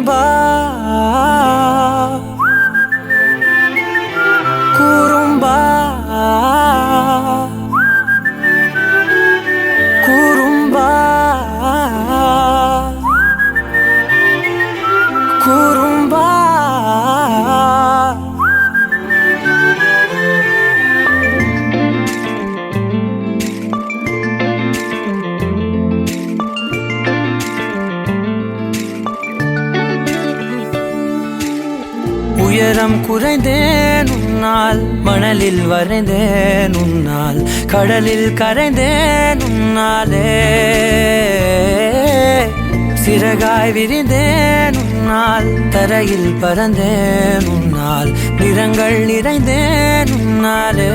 குறும்பா குறும்பா குறும்பா குறும்பா உயரம் குறைந்தேன் உன்னால், மணலில் வரைந்தேன் உன்னால், கடலில் கரைந்தேன் உன்னாலே, சிறகாய் விரிந்தேன் உன்னால், தரையில் பறந்தேன் உன்னால், நிறங்கள் நிறைந்தேன் உன்னாலே,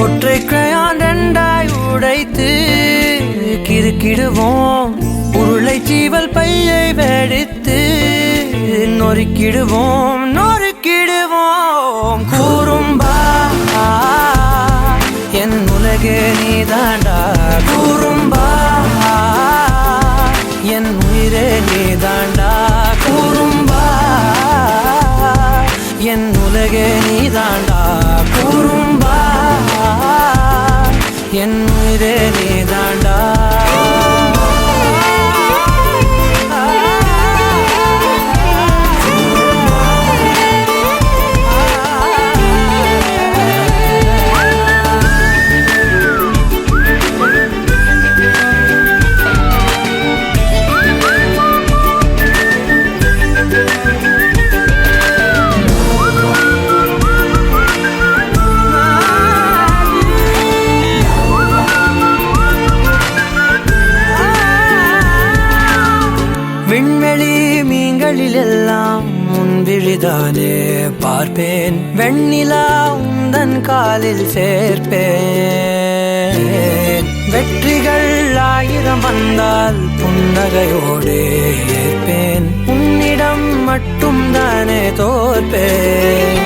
ஒற்றை கிரையான் ரெண்டாய் உடைத்து கிறுக்கிடுவோம், உருளை சீவல் பையை வெடித்து நொறுக்கிடுவோம் நொறுக்கிடுவோம். குறும்பா என் உலகே நீதாண்டா, குறும்பா என் உயிரே நீதாண்டா, குறும்பா என் உலகே நீதாண்டா, குறும்பா என் உயிரே நீதாண்டா. விண்வெளி மீன்களில் எல்லாம் முன்விழிதானே பார்ப்பேன், வெண்ணிலா உந்தன் காலில் சேர்ப்பேன், வெற்றிகள் 1000 வந்தால் புன்னகையோடு ஏற்பேன், உன்னிடம் மட்டும் தானே தோற்பேன்.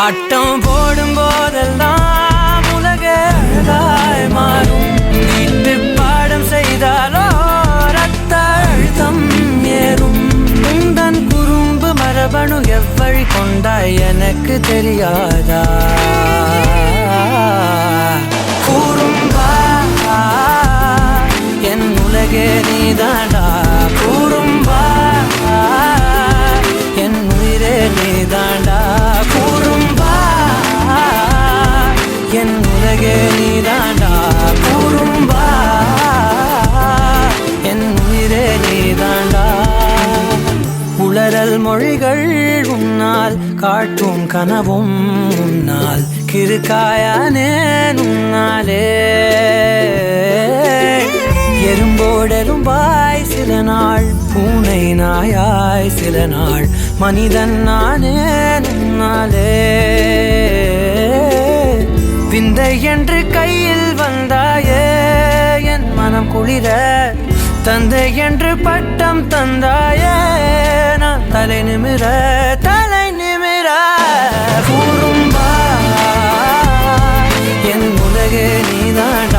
ஆட்டம் போடும் போதெல்லாம் உலக அழகாய் மாறும், வீட்டு பாடம் செய்தாலோ ரத்த அழுத்தம் ஏறும், உந்தன் குறும்பு மரபணு எவ்வழி கொண்டாய் எனக்கு தெரியாதா. குறும்பா என் உலகே நீதாண்டா, குறும்பா என் உயிரே நீதாண்டா, குறும்பா என் உலகே நீதாண்டா, குறும்பா என் உயிரே நீதாண்டா. உளறல் மொழிகள் உன்னால், காட்டும் கனவும் உன்னால், கிறுக்காயானேன் உன்னாலே, எறும்போடெரும்பாய் சில நாள், பூனை நாயாய் சில நாள், மனிதன் நானே உன்னாலே, விந்தை என்று கையில் வந்தாயே என் மனம் குளிர, தந்தை என்று பட்டம் தந்தாயே நான் தலை நிமிர தலை நிமிர. குறும்பா என் உலகே நீதாண்டா,